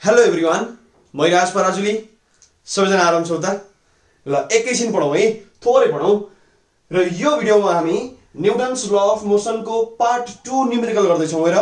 Hello everyone, म राज पराजुली। सबैजना आराम छौ त? ल एकैछिन पढौँ है, थोरै पढौँ। र यो भिडियोमा हामी Newton's law of मोसनको part 2 numerical गर्दैछौँ हेर।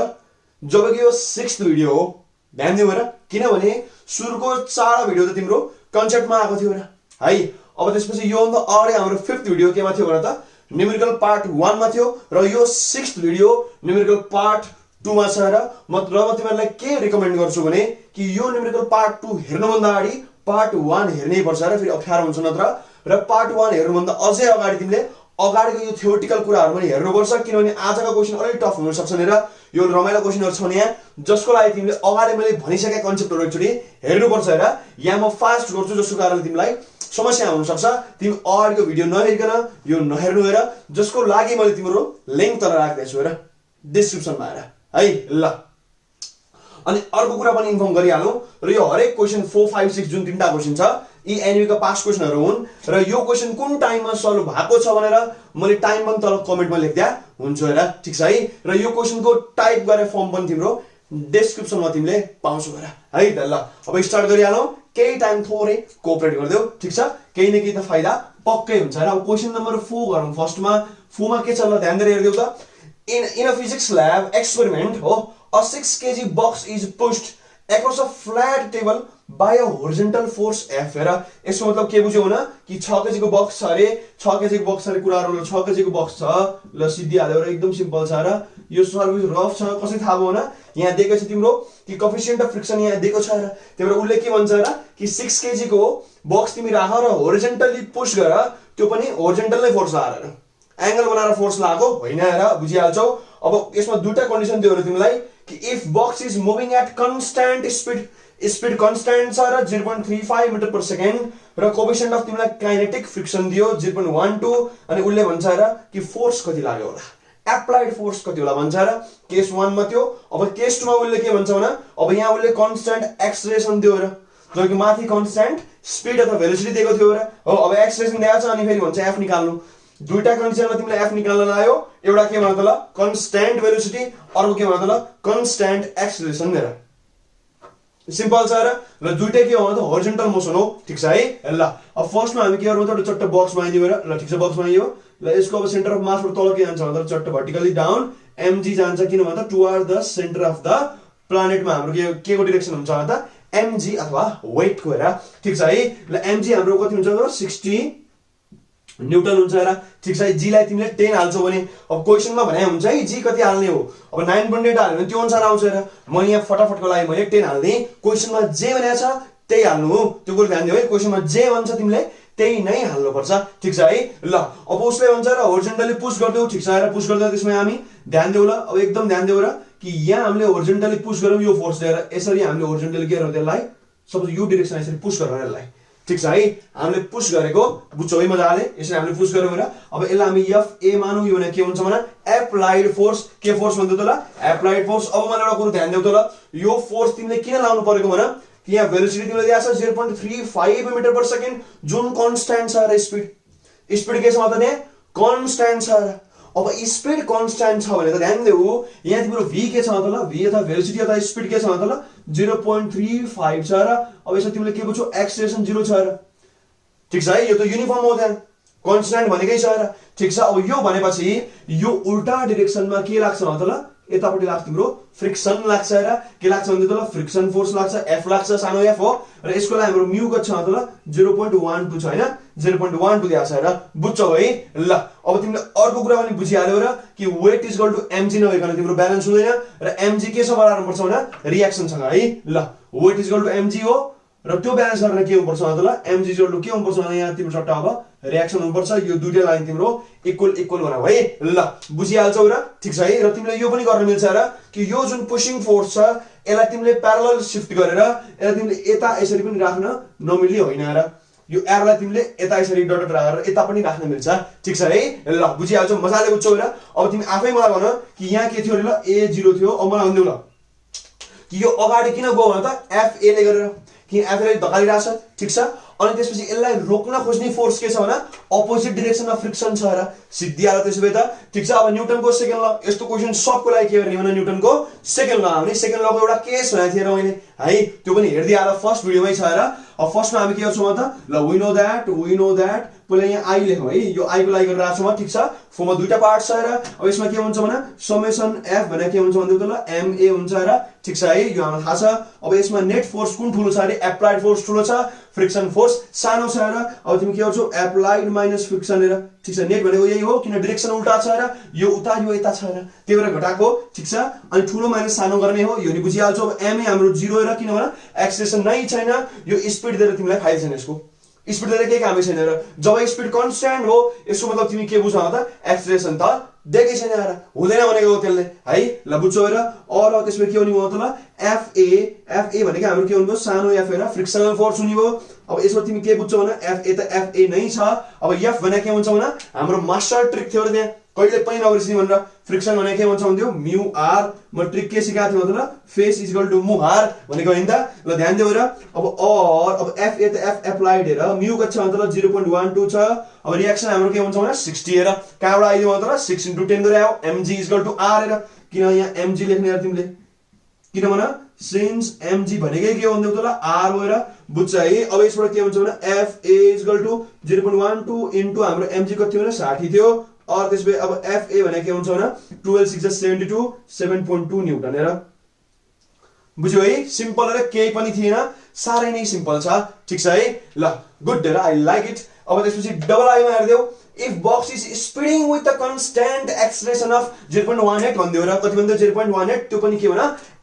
जबकि यो 6th भिडियो हो। ध्यान दिऊ हेर, किनभने सुरुको 4 भिडियो त तिम्रो कन्सेप्टमा आएको थियो हेर है। अब त्यसपछि यो भन्दा अगाडि हाम्रो 5th भिडियो केमा थियो भने त न्युमेरिकल पार्ट 1 मा थियो र यो 6th भिडियो न्युमेरिकल पार्ट 2 मा छ र म तिमीहरुलाई के रिकमेन्ड गर्छु भने कि यो न्युमेरिकल पार्ट 2 हेर्नुभन्दा अगाडि पार्ट 1 हेर्नै पर्छ र फेरि अप्ठ्यारो हुन्छ नत्र। र पार्ट 1 हेर्नुभन्दा अझै अगाडि तिमीले अगाडिको यो थ्योरिटिकल कुराहरु पनि हेर्नुपर्छ, किनभने आजका क्वेशन अलि टफ हुन सक्छन् हेर। यो रमाइलो क्वेशनहरु छन् यहाँ, जसको लागि तिमीले अगाडि मैले भनिसकेका कन्सेप्टहरु एकचोटी हेर्नुपर्छ हेर। यहाँ म फास्ट गर्छु जसको कारणले तिमीलाई समस्या हुन सक्छ। तिमी अगाडिको भिडियो नहेरिकन यो नहेर्नु हेर, जसको लागि मैले तिम्रो लिंक तल राख्दै छु हेर, डिस्क्रिप्सनमा हेर है। ल अनि अर्को कुरा पनि इन्फर्म गरिहालौं, र यो हरेक क्वेशन 4, 5, 6 जुन तीनटा क्वेशन छ यी एनवी का पास्ट क्वेशनहरु हुन् र यो क्वेशन कुन टाइममा सल्भ भएको छ भनेर मैले टाइम पनि तल कमेन्टमा लेख्दा हुन्छ हेर, ठीक छ है। र यो क्वेशनको टाइप गरे फर्म पनि तिम्रो डिस्क्रिप्सनमा तिमीले पाउँछौ हेर है त। ल अब स्टार्ट गरिहालौं, केही टाइम थोरै कोअपरेट गर्दियौ, ठीक छ। केही न केही त फाइदा पक्कै हुन्छ हेर। अब क्वेशन नम्बर 4 गरौँ। फर्स्टमा 4 मा के छ ल ध्यान दिएर हेर्दियौ त। In a physics lab experiment, a 6 kg box is pushed across a flat table by a horizontal force F हेर। यसको मतलब के बुझ्यौ भने कि 6 kg को बक्स छ अरे, 6 kg को बक्स अरे कुराहरु 6 kg को बक्स छ। ल सिद्धि हाल्यो र एकदम सिम्पल छ र यो सर्भिस रफ छ। कसरी थाहा भयो भने यहाँ दिएको छ तिम्रो कि कोएफिसिएन्ट अफ फ्रिक्सन यहाँ दिएको छ र त्यही भएर उले के भन्छ र कि 6 kg को बक्स तिमी राख र होरिजोन्टली पुश गर, त्यो पनि होरिजोन्टल नै फोर्स लगाएर एंगल बनाएर फोर्स लागो होइन हेर, बुझिहाल्छौ। अब यसमा दुईटा कन्डिसन दियो तिमीलाई कि if box is moving at constant speed constant छ र 0.35 मिटर पर सेकेन्ड र कोएफिसिएन्ट अफ तिमीलाई काइनेटिक फ्रिक्सन दियो 0.12 अनि उले भन्छ हेर कि फोर्स कति लाग्यो होला, एप्लाइड फोर्स कति होला भन्छ हेर। केस 1 मा थियो। अब केस 2 मा उले के भन्छ भने अब यहाँ उले कन्स्ट्यान्ट एक्सेलरेसन दियो हेर, जबकि माथि कन्स्ट्यान्ट स्पीड अथवा भेलोसिटी दिएको थियो हेर। हो अब एक्सेलरेसन दिएको छ अनि फेरि भन्छ एफ निकाल्नु। दुईटा कन्डिसनमा तिमीले एफ निकाल्न लायो, एउटा के भन्नु त ल कन्स्ट्यान्ट भेलोसिटी, अर्को के भन्नु त ल कन्स्ट्यान्ट एक्सेलरेसन हेर। सिम्पल छ हेर। र दुईटै के हो त होरिजोन्टल मोसन हो, ठीक छ है। ल अब फर्स्टमा हामी के गरौँ त एउटा चट्ट बक्स बनाइदियो हेर। ल ठीक छ, बक्स बनाइयो। ल यसको अब सेन्टर अफ मास तल के जान्छ भन्दा चट्ट भर्टिकली डाउन mg जान्छ, किन भन्दा toward the centre of the प्लानेटमा हाम्रो के को डाइरेक्सन हुन्छ भन्दा mg अथवा वेट को हेर, ठीक छ है। ल mg हाम्रो कति हुन्छ त 60 न्यूटन हुन्छ हेर, ठीक छ। जी लाई तिमीले 10 हाल्छौ भने अब क्वेशनमा भने हुन्छ है जी कति हाल्ने हो। अब 9.8 हाल्यो भने त्यो अनुसार आउँछ हेर। म यहाँ फटाफटको लागि मैले 10 हाल्दिए, क्वेशनमा जे भनेको छ त्यही हाल्नु हो, त्यो कुरा ध्यान दिऊ है। क्वेशनमा जे भन्छ तिमीले त्यही नै हाल्नु पर्छ, ठीक छ है। ल अब उसले भन्छ र होरिजोन्टली पुश गर्दियौ, ठीक छ हेर। पुश गर्दा त्यसमा हामी ध्यान देऊ ल, अब एकदम ध्यान देऊ र कि यहाँ हामीले होरिजोन्टली पुश गरौँ यो फोर्स दिएर, यसरी हामीले होरिजोन्टली के गरौँ त्यसलाई सपोज यो डाइरेक्सन यसरी पुश गरौँ यसलाई, ठीक छ है। हामीले पुश गरेको बुझ्छौ है मजाले, यसरी हामीले पुश गरौँ हेर। अब यसलाई हामी एफ ए मानौ, यो भने के हुन्छ भने एप्लाइड फोर्स। के फोर्स भन्दै त ल एप्लाइड फोर्स। अब मलाई एउटा कुरा ध्यान देऊ त ल, यो फोर्स तिमीले किन लाउनु परेको भने कि यहाँ भेलोसिटी तिमीले दिएको छ 0.35 मिटर पर सेकेन्ड, जुन कन्स्ट्यान्ट छ र स्पीड के छ त त्यहाँ कन्स्ट्यान्ट छ र। अब स्पीड कन्स्ट्यान्ट छ भने त ध्यान देऊ यहाँ तिम्रो v के छ त ल, v अथवा भेलोसिटी अथवा स्पीड के छ त ल 0.35 छ र। अब यसमा तिमीले के बुझ्छौ एक्सेलरेसन 0 छ र, ठीक छ है। यो त युनिफर्म हो, त्यहाँ कन्स्ट्यान्ट भनेकै छ र, ठीक छ। अब यो भनेपछि यो उल्टा डाइरेक्सनमा के लाग्छ त ल, यतापट्टि लाग्छ तिम्रो फ्रिक्सन लाग्छ हेर। के लाग्छ भन्दै त ल फ्रिक्सन फोर्स लाग्छ, एफ लाग्छ, सानो एफ हो। र यसको लागि हाम्रो म्यू कति छ त ल 0.12 छ हैन, 0.12 दिएको छ हेर, बुझ्छौ है। ल अब तिमीले अर्को कुरा पनि बुझिहाल्यौ र कि weight is equal to mg नभइकन तिम्रो ब्यालेन्स हुँदैन र mg के सँग बराबर पर्छ भने रिएक्सनसँग है। ल weight is equal to mg हो र त्यो ब्यालेन्स गरेर के हुनुपर्छ त ल mg इज इक्वल टु के हुनुपर्छ भने यहाँ तिम्रो सट्टा अब रिएक्सन हुनुपर्छ। यो दुईटा लाइन तिम्रो इक्वल बनाऊ है। ल बुझिहाल्छौ र, ठीक छ है। र तिमीले यो पनि गर्न मिल्छ र कि यो जुन पुशिङ फोर्स छ यसलाई तिमीले प्यारलल शिफ्ट गरेर यसलाई तिमीले यता यसरी पनि राख्न नमिल्ने होइन र, यो एरोलाई तिमीले यता यसरी डट राखेर यता पनि राख्न मिल्छ, ठीक छ है। ल बुझिहाल्छौ, मजाले बुझ्छौ र। अब तिमी आफै मलाई भन कि यहाँ के थियो ल a0 थियो। अब मलाई भन्दिउ ल कि यो अगाडि किन गयो भने त एफ ए ले गरेर कि एफएलाई धकालिरहेछ ठीक छ अनि त्यसपछि यसलाई रोक्न खोज्ने फोर्स के छ भने अपोजिट डाइरेक्सनमा फ्रिक्सन छ र सिद्धिहाल्यो त्यसो भए त ठीक छ अब न्युटनको सेकेन्ड ल यस्तो क्वेशन सबको लागि के गर्ने भने न्युटनको सेकेन्ड ल आउने सेकेन्ड लको एउटा केस भनेको थिए र मैले है त्यो पनि हेर्दै आएर फर्स्ट भिडियोमै छ र अब फर्स्टमा हामी के गर्छौँ त ल वी नो दैट पहिले यहाँ आई लेखौँ है यो आई को लागि गरिरहेको छु म ठीक छ फोरमा दुईटा पार्ट छ र अब यसमा के हुन्छ भने समेसन एफ भने के हुन्छ भन्दै ल एमए हुन्छ र ठीक छ है यो हामीलाई थाहा छ अब यसमा नेट फोर्स कुन ठुलो छ अरे एप्लाइड फोर्स ठुलो छ फ्रिक्सन फोर्स सानो छ र अब तिमी के गर्छौ एप्लाइड माइनस फ्रिक्सन र ठीक छ नेट भनेको यही हो किन डाइरेक्सन उल्टा छ र यो उता यो यता छ र त्यही भएर घटाको ठीक छ अनि ठुलो माइनस सानो गर्ने हो यो नि बुझिहाल्छौ अब एमए हाम्रो 0 र किन भने एक्सेलरेसन नै छैन यो स्पिड दिएर तिमीलाई फाइदा छैन यसको स्पिड दिएर केही कामै छैन र जब स्पिड कन्स्ट्यान्ट हो यसको मतलब तिमी के बुझ्छौ त एक्सेलरेसन त देखे छैन र हुँदैन भनेको त्यसले है ल बुझ्छौ र और त्यसमा के हुने भयो त ल एफए भनेको हाम्रो के हुने भयो सानो एफ र फ्रिक्सनल फोर्स हुने भयो अब यसमा तिमी के बुझ्छौ भने एफए त एफए नै छ अब एफ भने के हुन्छ भने हाम्रो मास्टर ट्रिक थियो र त्यहाँ कहिले पनि नबिर्सिनु भनेर फ्रिक्सन भने के भन्छ भन्थ्यो म्यु आर म ट्रिक के सिकाएको थिएँ मतलब फेस इज इक्वल टु मु आर भनेको हैन त ल ध्यान देऊ र अब एफ ए त एफ एप्लाइड हेर म्यु कति छ मतलब 0.12 छ अब रिएक्सन हाम्रो के हुन्छ भने 60 हेर कहाँबाट आइदियो मतलब 6 * 10 गरे आयो mg is equal to R हेर किन यहाँ mg लेख्ने यार तिमीले किन भन सिन्स mg भनेकै के हो भन्दै त ल आर हो र बुझ्छ है अब यसबाट के हुन्छ भने F A is equal to 0.12 into हाम्रो mg कति थियो भने 60 थियो और त्यसपछि अब FA भने के हुन्छ भने 12 6 72 7.2 न्यूटन हेर बुझ्यौ है सिम्पल र केही पनि थिएन सारै नै सिम्पल छ ठीक छ है ल गुड हेर आई लाइक इट अब त्यसपछि डबल आई मा हेर्देऊ if box is speeding with the constant acceleration of 0.18 भन्दियो र कति भन्दियो 0.18 त्यो पनि के भन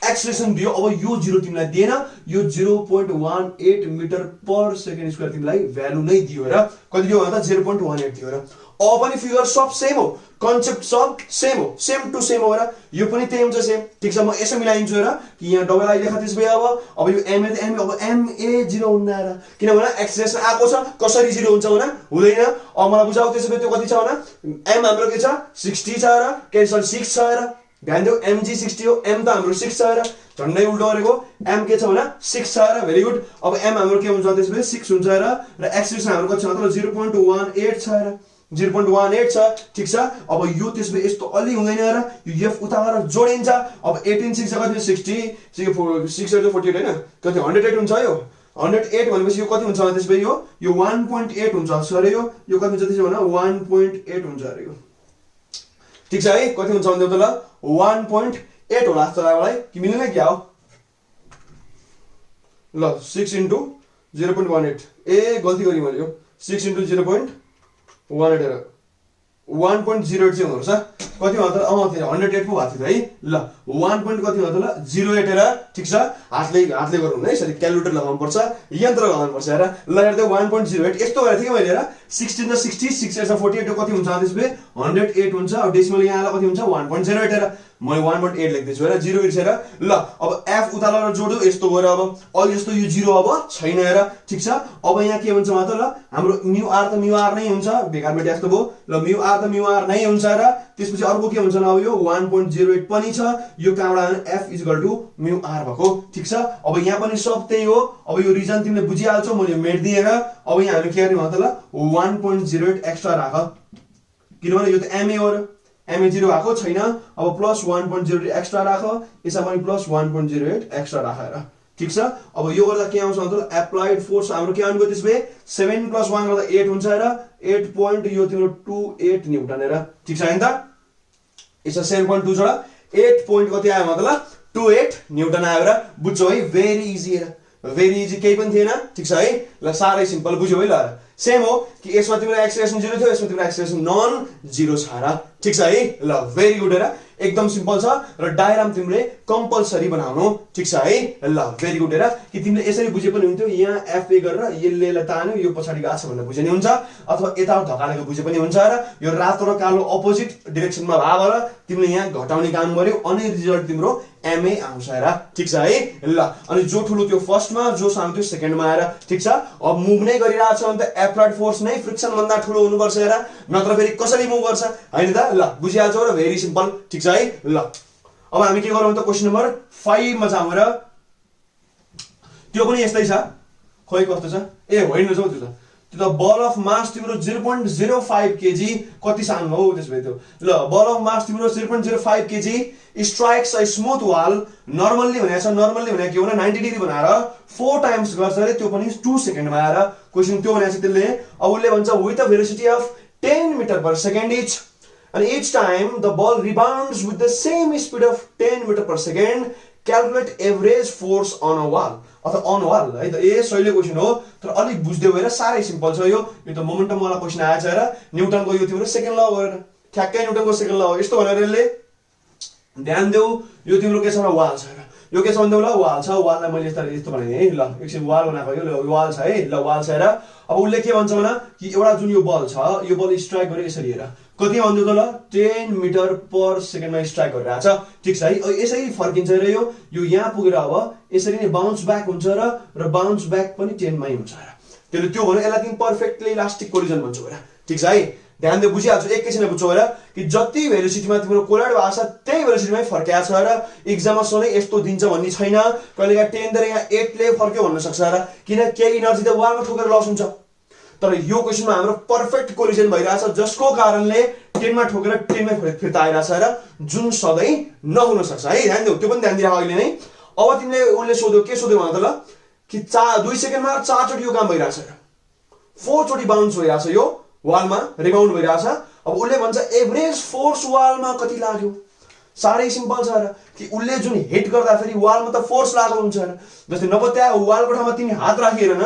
एक्सेलरेसन दियो अब यो 0 तिमीलाई दिएन यो 0.18 मिटर पर सेकेन्ड स्क्वायर तिमीलाई भ्यालु नै दियो र कति दियो भन्दा 0.18 दियो र अब पनि फिगर सब सेम हो कन्सेप्ट सब सेम हो सेम टु सेम हो र यो पनि त्यही हुन्छ सेम ठीक छ म यसो मिलाइदिन्छु र कि यहाँ डबल आई लेखा त्यसबे अब यो एम ए एम अब एम ए 0 हुन्न र किनभने एक्सेलरेसन आको छ कसरी 0 हुन्छ भने हुँदैन अब मलाई बुझाऊ त्यसबे त्यो कति छ भने एम हाम्रो के छ 60 छ र क्यान्सल 6 छ र ध्यान देऊ mg 60 हो m त हाम्रो 6 छ र झन्डै उल्टो गरेको m के छ भने 6 छ र भेरी गुड अब m हाम्रो के हुन्छ त्यसबे 6 हुन्छ र एक्सेलरेसन हाम्रो कति छ मतलब 0.18 छ र 0.18 छ ठीक छ अब यो त्यसबे यस्तो अलि हुँदैन र यो f उता गरेर जोडिन्छ अब 18 6 कति 60 6 48 हैन कति 108 हुन्छ यो 108 भनेपछि यो कति हुन्छ त्यसबे यो 1.8 हुन्छ सरी यो कति हुन्छ त्यसो भने 1.8 हुन्छ अरे यो ठीक छ है कति हुन्छ भन्दै त ल 1.8 होला जस्तो लाग्यो मलाई कि मिल्दैन क्या हो ल 6 * 0.18 ए गल्ती गरे मैले यो 6 * 0.18 हेर 1.08 चाहिँ हुँदो रहेछ कति भन्दा त्यो 108 पो भएको थियो है ल 1. कति भन्दा ल 08 हेर ठीक छ हातले गर्नु है यसरी क्याल्कुलेटर लगाउनु पर्छ यन्त्र लगाउनु पर्छ हेर ल हेर्दै 1.08 यस्तो गरेको थिएँ मैले हेर 16 * 60 6 * 48 कति हुन्छ त्यसबे 108 हुन्छ अब डेसिमल यहाँ कति हुन्छ 1.08 हेर मैले 1.8 लेख्दैछु हेर 0 बिर्सेर ल अब f उता लगेर जोड्यो यस्तो गएर अब अलि जस्तो यो 0 अब छैन हेर ठीक छ अब यहाँ के हुन्छ त ल हाम्रो म्यु आर त म्यु आर नै हुन्छ बेकार मेटे यस्तो भयो ल म्यु आर त म्यु आर नै हुन्छ र त्यसपछि अर्को के हुन्छ अब यो 1.08 पनि छ यो कहाँबाट f = म्यु आर भएको ठीक छ अब यहाँ पनि सब त्यही हो अब यो रिजन तिमीले बुझिहाल्छौ मैले मेट दिएर अब यहाँ हामीले के गर्ने भयो त ल 1.08 एक्स्ट्रा राख किनभने यो त ma हो र ma 0 आको छैन अब प्लस 1.08 एक्स्ट्रा राख यसमा पनि प्लस 1.08 एक्स्ट्रा राखेर ठीक छ अब यो गर्दा के आउँछ भन्दा एप्लाइड फोर्स हाम्रो के आउनु त्यसबे 7 + 1 गर्दा 8 हुन्छ र 8 point यो तिम्रो 28 न्यूटन हेर ठीक छ हैन त यसमा 7.2 जोडा 8 point कति आयो मतलब 28 न्यूटन आयो र बुझ्छौ है भेरी इजी हेर भेरी इजी केही पनि थिएन ठीक छ है ल सारै सिम्पल बुझ्यौ है ल सेम हो कि यसमा तिम्रो एक्सेलरेसन 0 थियो यसमा तिम्रो एक्सेलरेसन नन 0 छ र ठीक छ है ल भेरी गुड हेर एकदम सिम्पल छ र डायग्राम तिमीले कम्पल्सरी बनाउनु ठीक छ है ल भेरी गुड हेर कि तिमीले यसरी बुझे पनि हुन्थ्यो यहाँ एफए गरेर यसले तान्यो यो पछाडी गएको छ भनेर बुझे नि हुन्छ अथवा यता धकालेको बुझे पनि हुन्छ र यो रातो र कालो अपोजिट डाइरेक्सनमा भएर तिमीले यहाँ घटाउने काम गर्यौ अनि रिजल्ट तिम्रो एमए आउँछ हेर ठीक छ है ल अनि जो ठुलो त्यो फर्स्टमा जो सानो त्यो सेकेन्डमा आएर ठीक छ अब मुभ नै गरिरहेछ भने त एप्लाइड फोर्स नै फ्रिक्सन भन्दा ठुलो हुनुपर्छ हेर नत्र फेरि कसरी मुभ गर्छ हैन त ल बुझिहाल्छौ र भेरी सिम्पल ठीक छ है ल अब हामी के गरौँ त क्वेशन नम्बर 5 मा जाउँ र त्यो पनि यस्तै छ खोइ कस्तो छ ए होइन रहेछ त्यो त बल अफ मास तिम्रो 0.05 केजी कति सानो हो त्यसो भए त्यो ल बल अफ मास तिम्रो 0.05 KG strikes a smooth wall normally भनेको छ नर्मल्ली भनेको के हो भने 90 डिग्री बनाएर 4 टाइम्स गर्छ रे त्यो पनि 2 सेकेन्डमा आएर क्वेशन त्यो भनेको छ त्यसले अब उसले भन्छ with a velocity of 10 metre per second each and each time the ball rebounds with the same speed of 10 meter per second calculate average force on a wall अथवा on wall है त ए सहिले क्वेशन हो तर अलिक बुझ्दै गएर सारै simple छ यो त मोमेन्टम वाला क्वेशन आएछ र न्युटनको यो तिम्रो सेकेन्ड ल गरेर ठ्याक्कै न्युटनको सेकेन्ड ल हो यस्तो भनेर यसले ध्यान देऊ यो तिम्रो के छ वाल छ यो के छ भन्दै ल वाल छ वाललाई मैले यस्तो भने है ल एकछिन वाल बनाएको यो वाल छ है ल वाल छ र अब उसले के भन्छ भने कि एउटा जुन यो बल छ यो बल स्ट्राइक गरे यसरी हेर कति भन्दै त ल 10 मिटर पर सेकेन्डमा स्ट्राइक गरिरहेको छ ठीक छ है यसरी फर्किन्छ र यो यहाँ पुगेर अब यसरी नै बाउन्स ब्याक हुन्छ र बाउन्स ब्याक पनि 10 मै हुन्छ र त्यसले त्यो भने यसलाई तिमी पर्फेक्टली इलास्टिक कोलिजन भन्छौ र ठीक छ है ध्यान दे बुझिहाल्छु एकैछिनमा बुझ्छौ र कि जति भेलोसिटीमा तिम्रो कोलाइड भएको छ त्यही भेलोसिटीमै फर्किया छ र एक्जाममा सधैँ यस्तो दिन्छ भन्ने छैन कहिलेका 10 र यहाँ 8 ले फर्क्यो भन्न सक्छ र किन केही इनर्जी त वालमा ठोकेर लस हुन्छ तर यो क्वेशनमा हाम्रो पर्फेक्ट कोलिजन भइरहेछ जसको कारणले 10 मा ठोकेर 10 मै फिर्ता आइरहेछ र जुन सधैँ नहुन सक्छ है ध्यान देऊ त्यो पनि ध्यान दिएर अहिले नै अब तिमीले उनले सोध्यो के सोध्यो भने त ल कि 2 सेकेन्डमा 4 चोटी यो काम भइरहेछ र 4 चोटी बाउन्स भइरहेछ यो वालमा रिबाउन्ड भइरहेछ अब उसले भन्छ एभरेज फोर्स वालमा कति लाग्यो सारै सिम्पल छ र कि उसले जुन हिट गर्दा फेरि वालमा त फोर्स लागेको हुन्छ र जस्तै नपत्या वालको ठाउँमा तिमी हात राखिएर न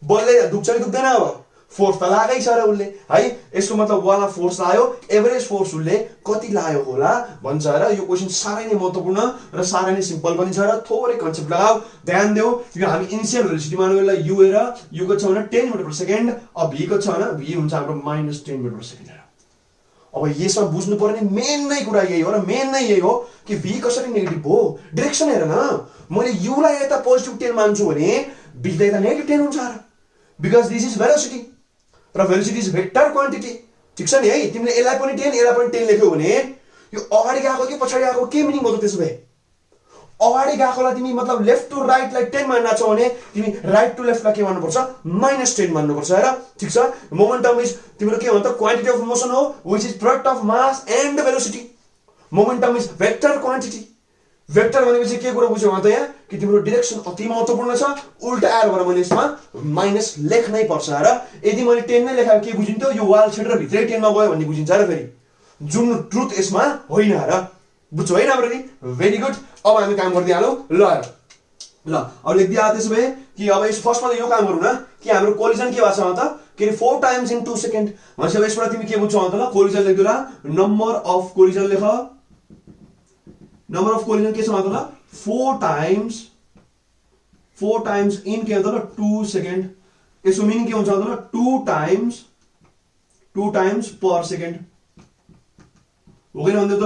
बलले दुख्छ कि दुख्दैन अब फोर्स त लागै छ र उसले है यसको मतलब वालमा फोर्स लाग्यो एभरेज फोर्स उसले कति लाग्यो होला भन्छ र यो क्वेशन सारै नै महत्त्वपूर्ण र सारै नै सिम्पल पनि छ र थोरै कन्सेप्ट लगाऊ ध्यान देऊ यो हामी इनिशियल भेलोसिटी मान्नुलाई u र u को छ भने 10 मिटर पर सेकेन्ड अब v को छ भने v हुन्छ हाम्रो -10 मिटर पर सेकेन्ड अब यसमा बुझ्नु पर्ने मेन नै कुरा यही हो र मेन नै यही हो कि v कसरी नेगेटिभ हो डाइरेक्सन हेर न मैले u लाई यता पोजिटिभ 10 मान्छु भने v लाई त नेगेटिभ 10 हुन्छ र बिकज दिस इज भेलोसिटी र भेलोसिटी इज भेक्टर क्वान्टिटी ठीक छ नि है तिमीले यसलाई पनि 10 यसलाई पनि 10 लेख्यौ भने यो अगाडि गएको कि पछाडी गएको के मिनिङ हो त त्यसो भए अगाडि गएकोलाई तिमी मतलब लेफ्ट टु राइट लाई 10 मान्ना छौ भने तिमी राइट टु लेफ्ट लाई के मान्नुपर्छ -10 मान्नुपर्छ हैन ठीक छ मोमेन्टम इज तिम्रो के भन्छ क्वान्टिटी अफ मोसन हो which is product of mass and velocity momentum is vector quantity vector भनेपछि के कुरा बुझ्यौ त यहाँ कि तिम्रो डाइरेक्सन अति महत्त्वपूर्ण छ उल्टा आएर भने मैले यसमा माइनस लेख्नै पर्छ र यदि मैले 10 नै लेखाए के बुझिन्थ्यो यो वाल छेडेर भित्रै 10 मा गयो भन्ने बुझिन्छ र फेरि जुन ट्रुथ यसमा होइन र बुझ्छौ है राम्ररी भेरी गुड अब हामी काम गर्दै हालौ ल अब लेख्दै आ त्यसो भए कि अब यस फर्स्टमा त यो काम गरौँ न कि हाम्रो कोलिजन के भएको छ त के 4 टाइम्स इन 2 सेकेन्ड भनेपछि अब यसबाट तिमी के बुझ्छौ त ल कोलिजन लेख्दै ल नम्बर अफ कोलिजन लेख नम्बर अफ कोलिजन के छ त ल 4 टाइम्स इन के त ल 2 सेकेन्ड यसको मिनिङ के हुन्छ त ल 2 टाइम्स पर सेकेन्ड हो कि भन्दै त ल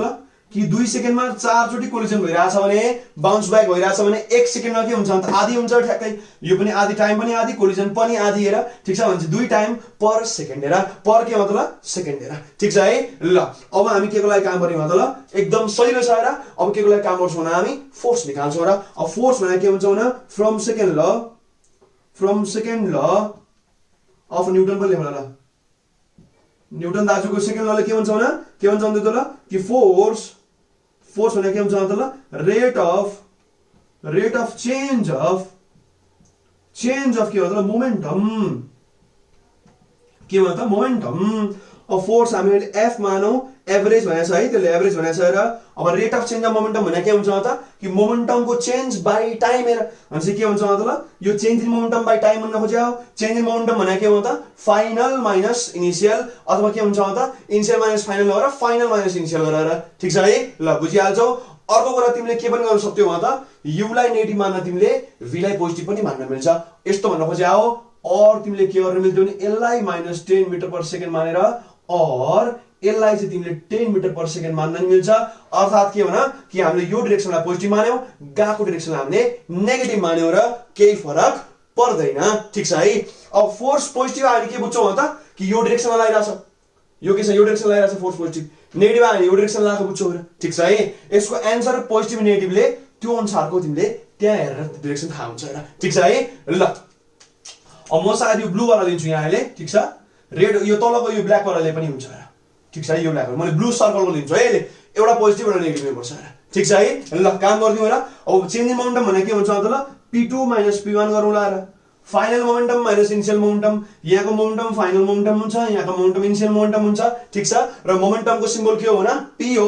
कि 2 सेकेन्डमा 4 चोटी कोलिजन भइरहेछ भने बाउन्स ब्याक भइरहेछ भने 1 सेकेन्डमा के हुन्छ त आधी हुन्छ ठ्याक्कै यो पनि आधी टाइम पनि आधी कोलिजन पनि आधी हेर ठीक छ भने 2 टाइम पर सेकेन्ड हेर पर के मतलब सेकेन्ड हेर ठीक छ है ल अब हामी के को लागि काम गर्ने हो त ल एकदम सजिलो छ र अब के को लागि काम गर्छौँ भने हामी फोर्स निकाल्छौँ र अब फोर्स भने के हुन्छ भने from second law of newton पनि लेख्नु ल न्युटन दाजुको सेकेन्ड लले के भन्छ भने के भन्छ भन्दै त ल कि फोर्स भने के भन्छ त ल रेट अफ चेन्ज अफ के भन्छ मोमेन्टम के भन्छ मोमेन्टम अब फोर्स हामीले f मानौ एभरेज भनेछ है त्यसले एभरेज भनेछ र अब rate of change of momentum भने के हुन्छ त कि मोमेन्टमको चेन्ज बाइ टाइम हेर भनेपछि के हुन्छ त ल यो change in momentum by time भन्न खोज्यो चेन्ज इन मोमेन्टम भने के हो त फाइनल माइनस इनिशियल अथवा के हुन्छ त इनिशियल माइनस फाइनल गरेर फाइनल माइनस इनिशियल गरेर ठीक छ है ल बुझिहाल्छौ अर्को कुरा तिमीले के पनि गर्न सक्थ्यौ त u लाई नेगेटिभ मान्न तिमीले v लाई पोजिटिभ पनि मान्न मिल्छ यस्तो भन्न खोज्या हो और तिमीले के गर्न मिल्थ्यो भने यसलाई -10 मिटर पर सेकेन्ड मानेर और यसलाई चाहिँ तिमीले 10 मिटर पर सेकेन्ड मान्न मिल्छ अर्थात के भन कि हामीले यो डाइरेक्सनलाई पोजिटिभ मान्यौ गाको डाइरेक्सनलाई हामीले नेगेटिभ मान्यौ र केही फरक पर्दैन ठीक छ है अब फोर्स पोजिटिभ आयो के बुझ्छौ त कि यो डाइरेक्सनमा लागिरहेछ यो के छ यो डाइरेक्सन लागिरहेछ फोर्स पोजिटिभ नेगेटिभ आयो यो डाइरेक्सन लागेको बुझ्छौ र ठीक छ है यसको आन्सर पोजिटिभ नेगेटिभले त्यो अनुसारको तिमीले त्यहाँ हेरेर डिरेक्सन थाहा हुन्छ हेर ठीक छ है ल अब म सायद यो ब्लू वाला लिन्छु यहाँ अहिले ठीक छ रेड यो तलको यो ब्ल्याक वालाले पनि हुन्छ हेर ठीक छ यो ब्ल्याक मैले ब्लू सर्कलको लिन्छु है अहिले एउटा पोजिटिभ एउटा नेगेटिभ पर्छ हेर ठीक छ है ल काम गर्दियौ हेर अब चेन्ज इन मोमेन्टम भने के हुन्छ त ल p2 - p1 गरौँला हेर final momentum minus initial momentum यहाँको मोमेन्टम फाइनल मोमेन्टम हुन्छ यहाँको मोमेन्टम इनिशियल मोमेन्टम हुन्छ ठीक छ र मोमेन्टमको सिम्बल के हो भने p हो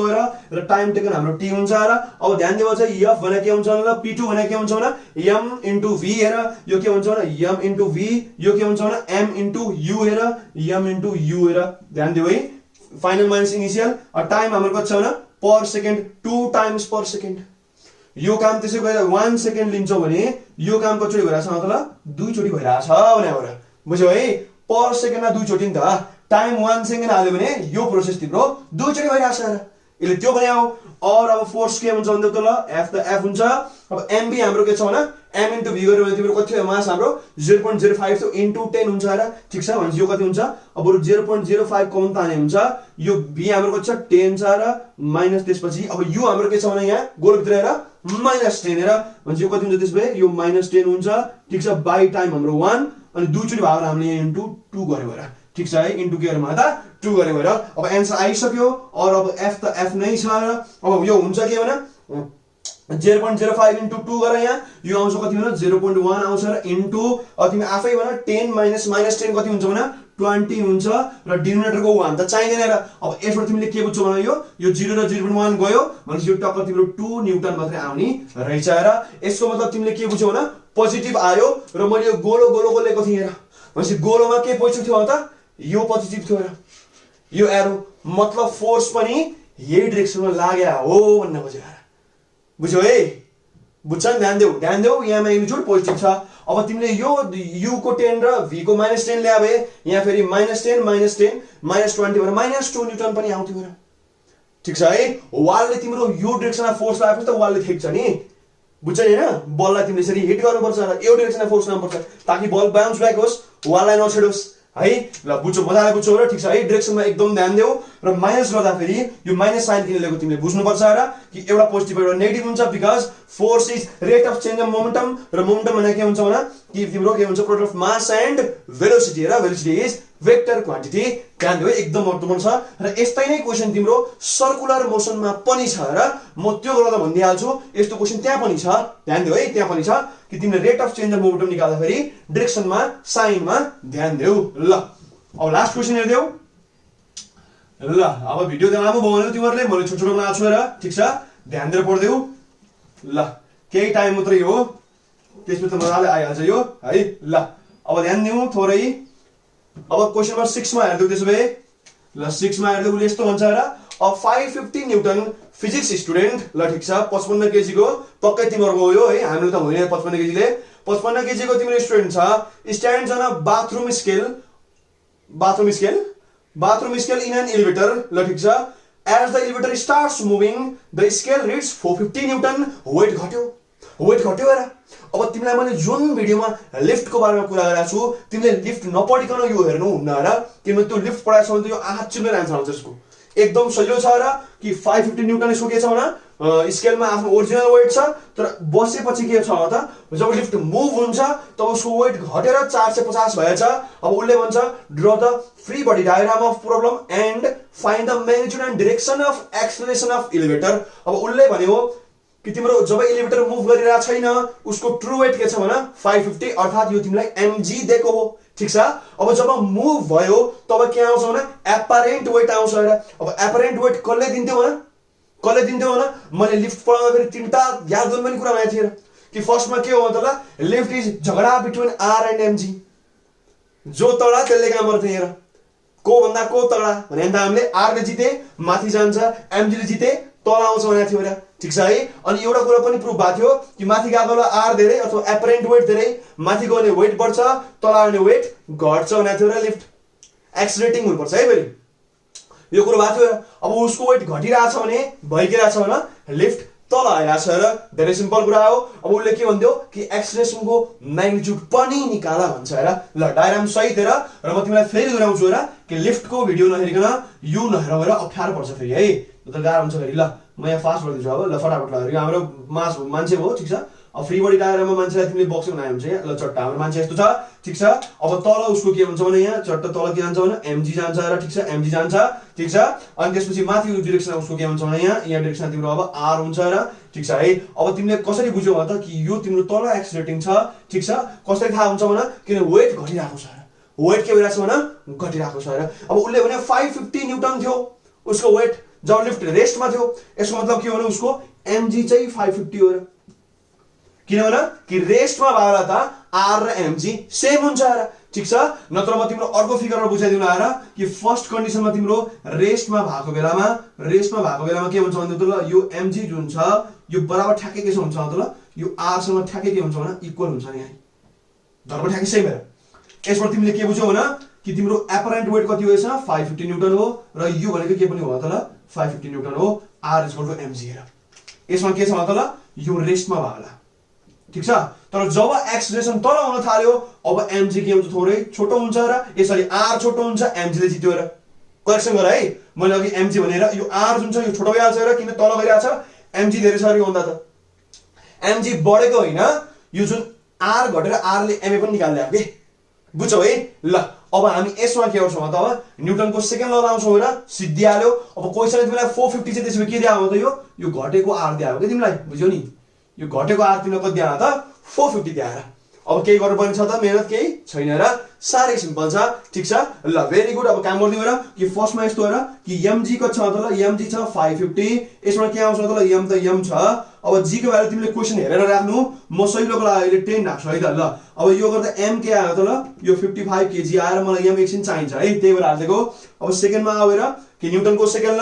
र टाइम टेकन हाम्रो t हुन्छ र अब ध्यान दिनु चाहिँ f भने के हुन्छ ल p2 भने के हुन्छ भने m * v हेर यो के हुन्छ भने m * v यो के हुन्छ भने m * u हेर m * u हेर ध्यान दिऊ है फाइनल माइनस इनिशियल टाइम हाम्रो कति छ भने per second 2 times per second यो काम त्यसै गरेर 1 सेकेन्ड लिन्छौ भने यो काम कतिचोटी भइराछ मतलब 2 चोटी भइराछ भने हो र बुझ्यौ है पर सेकेन्डमा 2 चोटी नि त टाइम 1 सेकेन्ड हाल्यो भने यो प्रोसेस तिम्रो 2 चोटी भइराछ र यसले त्यो भने आउ और अब फोर्स के हुन्छ भन्दा त ल f त f हुन्छ अब mb हाम्रो के छ भने m * v गर्यो भने तिम्रो कति हो मास हाम्रो 0.05 थियो * 10 हुन्छ र ठीक छ भने यो कति हुन्छ अब 0.05 कम ताने हुन्छ यो v हाम्रो कति छ 10 छ र माइनस त्यसपछि अब u हाम्रो के छ भने यहाँ गोलभित्र हेर -10 हेर भने यो कति हुन्छ त्यसबे यो -10 हुन्छ ठीक छ बाइ टाइम हाम्रो 1 अनि 2 चोटी भागर हामीले यहाँ * 2 गर्यो हेर ठीक छ है इन्टु के गर्नु त 2 गर्यो हेर अब आन्सर आइसक्यो और अब f त f नै छ र अब यो हुन्छ के भने 0.05 * 2 गर यहाँ यो आउँछ कति भने 0.1 आउँछ र इन्टु अब तिमी आफै भन 10 - -10 कति हुन्छ भने 20 हुन्छ र डिनोमिनेटरको 1 त चाहिदैन र अब यसबाट तिमीले के बुझ्छौ भने यो 0 र 0.1 गयो भने यो टक्क तिम्रो 2 न्युटन मात्रै आउने रहेछ र यसको मतलब तिमीले के बुझ्यौ भने पोजिटिभ आयो र मैले यो गोलो गोलोको लेखेको थिएँ हेर भनेपछि गोलोमा के पोजिटिभ थियो त यो पोजिटिभ थियो र यो एरो मतलब फोर्स पनि यही डाइरेक्सनमा लाग्या हो भन्न खोजे बुझ्यौ है बुझ्छ नि ध्यान देऊ यहाँ म्याग्निट्युड पोजिटिभ छ अब तिमीले यो u को 10 र v को -10 ल्याए भए यहाँ फेरि -10 -10 -20 भनेर -2 न्युटन पनि आउँथ्यो र ठीक छ है वालले तिम्रो यो डाइरेक्सनमा फोर्स लगाएपछि त वालले ठेक्छ नि बुझ्छ नि हैन बललाई तिमीले यसरी हिट गर्नुपर्छ र यो डाइरेक्सनमा फोर्स लगाउनुपर्छ ताकि बल बाउन्स ब्याक होस् वाललाई नछेडोस् है ल बुझ्छौ मजाले बुझ्छौ र ठीक छ है डाइरेक्सनमा एकदम ध्यान देऊ र माइनस गर्दा फेरि यो माइनस साइन किन लेखेको तिमीले बुझ्नु पर्छ र कि एउटा पोजिटिभ एउटा नेगेटिभ हुन्छ because force is rate of change of momentum र मोमेन्टम भने के हुन्छ भने कि तिम्रो के हुन्छ product of mass and velocity र भेलोसिटी इज वेक्टर क्वान्टिटी ध्यान दिऊ एकदम महत्त्वपूर्ण छ र यस्तै नै क्वेशन तिम्रो सर्कुलर मोसनमा पनि छ र म त्यो गर्दा भन्दिहाल्छु यस्तो क्वेशन त्यहाँ पनि छ ध्यान दिऊ है त्यहाँ पनि छ कि तिमीले rate of change of momentum निकाल्दा फेरि डाइरेक्सनमा साइनमा ध्यान देऊ ल अब लास्ट क्वेशन हेर्देऊ ल अब भिडियो त लामो भयो भने तिमीहरुले मैले छोटो छोटो बनाएको छु र ठीक छ ध्यान दिएर पढ्देऊ ल केही टाइम मात्रै हो त्यसपछि मजाले आइहाल्छ यो है ल अब ध्यान दिऊ थोरै अब क्वेशन नम्बर 6 मा हेर्दै त्यसो भए ल 6 मा हेर्दै उले यस्तो भन्छ र अ 550 न्युटन फिजिक्स स्टुडेन्ट ल ठीक छ 55 केजी को पक्कै तिम्रो हो यो है हामीले त होइन 55 केजी ले 55 केजी को तिम्रो स्टुडेन्ट छ stands on a bathroom scale in an elevator ल ठीक छ as the elevator starts moving the scale reads 450 newton weight घट्यो हेर अब तिमीलाई मैले जुन भिडियोमा लिफ्टको बारेमा कुरा गरेको छु तिमीले लिफ्ट नपढिकन यो हेर्नु हुन्न र किनभने त्यो लिफ्ट पढाएको छ भने त यो आँखा चिम्लेर आन्सर आउँछ यसको एकदम सजिलो छ र कि 550 न्युटन यसको के छ भने स्केलमा आफ्नो ओरिजिनल वेट छ तर बसेपछि के छ त जब लिफ्ट मुभ हुन्छ तब उसको वेट घटेर 450 भएछ अब उले भन्छ draw the free body diagram of problem and find the magnitude and direction of acceleration of elevator अब उले भन्यो कि तिम्रो जब एलिभेटर मुभ गरिरहेको छैन उसको ट्रु वेट के छ भने 550 अर्थात यो तिमीलाई mg दिएको हो ठीक छ अब जब मुभ भयो तब के आउँछ भने एपरेन्ट वेट आउँछ र अब एपरेन्ट वेट कसले दिन्थ्यो भने मैले लिफ्ट पढाउँदा फेरि तीनटा याद गर्नुपर्ने कुरा भनेको थिएँ कि फर्स्टमा के हो मतलब लिफ्ट इज झगडा बिट्विन r एन्ड mg जो तडा त्यसले काम गर्थे हेर को भन्दा को तडा भने अन्त हामीले r ले जिते माथि जान्छ mg ले जिते तल आउँछ भनेको थियो र ठीक छ है अनि एउटा कुरा पनि प्रुफ भएको थियो कि माथि गएकोलाई r धेरै अथवा एपरेन्ट वेट धेरै माथि गउने वेट बढ्छ तल आउने वेट घट्छ भनेको थियो र लिफ्ट एक्सेलरेटिङ हुनुपर्छ है फेरि यो कुरा भएको थियो अब उसको वेट घटिरहेछ भने भइरहेछ भने लिफ्ट तल आइरहेछ र धेरै सिम्पल कुरा हो अब उसले के भन्दियो कि एक्सेलरेसनको म्याग्निट्युड पनि निकाला भन्छ हेर ल डायग्राम सहित हेर र म तिमीलाई फेरि दोहोऱ्याउँछु हेर कि लिफ्टको भिडियो नहेरिकन यो नहेरेर अप्ठ्यारो पर्छ फेरि है त गाह्रो हुन्छ फेरि ल म यहाँ फास्ट गर्दिन्छु अब ल फटाफट ल यो हाम्रो मान्छे हो ठीक छ अब फ्री बडी डायग्राममा मान्छेलाई तिमीले बक्स बनाए हुन्छ यहाँ ल चट्टा हाम्रो मान्छे यस्तो छ ठीक छ अब तल उसको के हुन्छ भने यहाँ चट्टा तल के जान्छ भने mg जान्छ र ठीक छ mg जान्छ ठीक छ अनि त्यसपछि माथि डाइरेक्सनमा उसको के हुन्छ भने यहाँ डाइरेक्सनमा तिम्रो अब r हुन्छ र ठीक छ है अब तिमीले कसरी बुझ्यौ त कि यो तिम्रो तल एक्सिलरेटिङ छ ठीक छ कसरी थाहा हुन्छ भने किन वेट घटिरहेको छ वेट के भइरहेको छ भने घटिरहेको छ र अब उसले भने 550 न्यूटन थियो उसको वेट जब लिफ्ट रेस्टमा थियो यसको मतलब के हो भने उसको mg चाहिँ 550 हो र किनभने कि रेस्टमा भएर त r र mg सेम हुन्छ र ठीक छ नत्र म तिम्रो अर्को फिगरमा बुझाइदिनु आएर कि फर्स्ट कन्डिसनमा तिम्रो रेस्टमा भएको बेलामा के हुन्छ भन्दा त ल यो mg जुन छ यो बराबर ठ्याक्कै के हुन्छ भन्दा त ल यो r सँग ठ्याक्कै के हुन्छ भने इक्वल हुन्छ नि यहाँ धर्म ठ्याक्कै सेम हो यसबाट तिमीले के बुझ्यौ भने कि तिम्रो एपरेन्ट वेट कति होइछ 550 न्यूटन हो र यो भनेको के पनि हो त ल 550 न्यूटन हो r = mg र यसमा के छ भन्दा त ल यो रेस्टमा भएला ठीक छ तर जब एक्सेलरेसन तल हुन थाल्यो अब mg के हुन्छ थोरै छोटो हुन्छ र यसरी r छोटो हुन्छ mg ले जित्यो र करेक्सन गर है मैले अघि mg भनेर यो r जुन छ यो छोटो भइहाल्छ र किन तल गइराछ mg धेरै छ रे भन्दा त mg बढेको हैन यो जुन r घटेर r ले ma पनि निकाल्दै आयो के बुझ्यौ है ल अब हामी यसमा के गर्छौं त अब न्यूटनको सेकेन्ड ल लाउँछौं हैन सिद्धिहाल्यो अब क्वेशनले तिमीलाई 450 चाहिँ त्यसमा के दिएको त यो घटेको r दिएको के तिमीलाई बुझ्यौ नि यो घटेको r तिमीलाई कति दिएको त 450 दिएर अब के गर्नुपर्ने छ त मेहनत केही छैन र सारै सिम्पल छ ठीक छ ल भेरी गुड अब काम गर्दियौ र कि फर्स्टमा यस्तो हो र कि mg कति छ त ल mg छ 550 यसमा के आउँछ त ल m त m छ अब g को भ्यालु तिमीले क्वेशन हेरेर राख्नु म सहिलोको लागि अहिले 10 राख्छु है त ल अब यो गर्दा m के आयो त ल यो 55 kg आएर मलाई m एकछिन चाहिन्छ है त्यही भएर हाल्दिएको अब सेकेन्डमा आएर कि न्यूटनको सेकेन्ड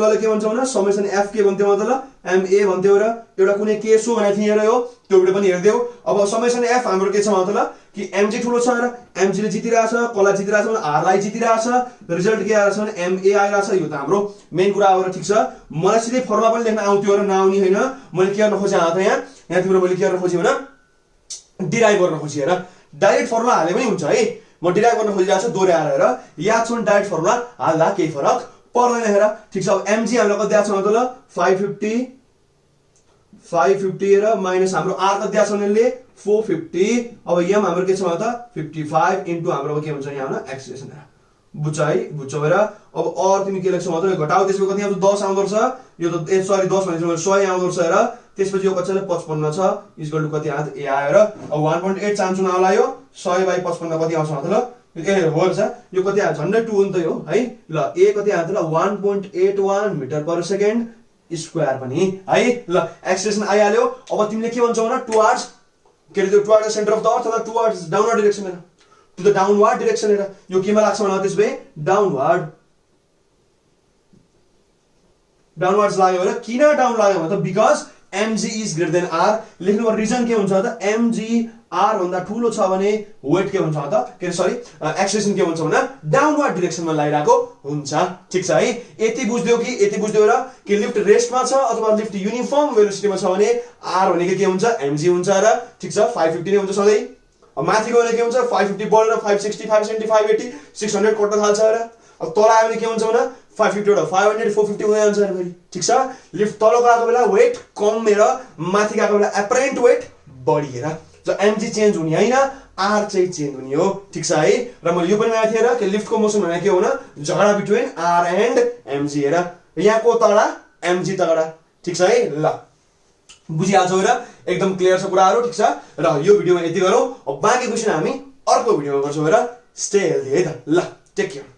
लले के भन्छ भने समेसन f के भन्थ्यो त ल ma भन्थ्यो र एउटा कुनै केस हो भने थिए र यो त्यो भिडियो पनि हेर्दियौ अब समेसन f हाम्रो के छ त ल कि mg ठुलो छ र mg ले जितिरहेछ कसलाई जितिरहेछ भने r लाई जितिरहेछ रिजल्ट के आइरहेछ भने ma आइरहेछ यो त हाम्रो मेन कुरा हो र ठीक छ मलाई सिधै फर्मुला पनि लेख्न आउँथ्यो र नआउने हैन मैले के गर्न खोजे त यहाँ तिम्रो मैले के गर्न खोजे भने डिराइभ गर्न खोजे र डाइरेक्ट फर्मुला हाले पनि हुन्छ है म डिराइभ गर्न खोजिरहेको छु दोहोर्याएर र याद छ भने डाइरेक्ट फर्मुला हाल्दा केही फरक पर्दैन हेर ठीक छ अब mg हामीलाई कति दिएको छ त ल 550 र माइनस हाम्रो r कति दिएको छ भने 450 अब m हाम्रो के छ त 55 इन्टु हाम्रो के हुन्छ यहाँ एक्सेलरेसन बुझ्छ है बुझ्छौ र अब और तिमी के लेख्छौ त घटाउ त्यसको कति आउँछ 10 आउँदो रहेछ यो त सरी 10 भनेको 100 आउँदो रहेछ र त्यसपछि यो कति छ 55 छ इक्वल टु कति आयो a आयो र अब 1.8 चान्सु नआउला यो 100/55 कति आउँछ त ल ए हो रहेछ यो कति आयो झन्डै 2 हो नि त यो है ल a कति आयो त ल 1.81 मिटर पर सेकेन्ड स्क्वायर पनि है ल एक्सेलरेसन आइहाल्यो अब तिमीले के भन्छौ भने टुवर्ड्स के रे towards centre of the earth अथवा टुवर्ड्स डाउनवर्ड डाइरेक्सन हेर टु द डाउनवर्ड डाइरेक्सन हेर यो केमा लाग्छ भने त्यसबे डाउनवर्ड्स लाग्यो र किन डाउन लाग्यो भने त because mg is greater than r लेख्नुको रिजन के हुन्छ त mg r भन्दा ठूलो छ भने वेट के हुन्छ त के सरी एक्सेलरेसन के हुन्छ भने डाउनवर्ड डाइरेक्सनमा लागिरहेको हुन्छ ठीक छ है यति बुझ्दियौ र कि लिफ्ट रेस्टमा छ अथवा लिफ्ट युनिफर्म भेलोसिटीमा छ भने r भनेको के हुन्छ mg हुन्छ र ठीक छ 550 नै हुन्छ सधैं अब माथिको भने के हुन्छ 550 बढेर 560 570 580 600 कट्न थाल्छ र अब तल आयो भने के हुन्छ भने 550 एउटा 500 450 हुँदै जान्छ फेरि ठीक छ लिफ्ट तल गएको बेला वेट कमेर माथि गएको बेला एपरेन्ट वेट बढिएर जो mg चेन्ज हुने हैन r चाहिँ चेन्ज हुने हो ठीक छ है र मैले यो पनि भनेको थिएँ र कि लिफ्टको मोसन भनेको के हो भने झगडा बिट्विन r एन्ड mg हेर यहाँको तगडा mg तगडा ठीक छ है ल बुझिहाल्छौ र एकदम क्लियर छ कुराहरु ठीक छ र यो भिडियोमा यति गरौँ अब बाँकी क्वेशन हामी अर्को भिडियोमा गर्छौँ र स्टे हेल्दी है त ल टेक केयर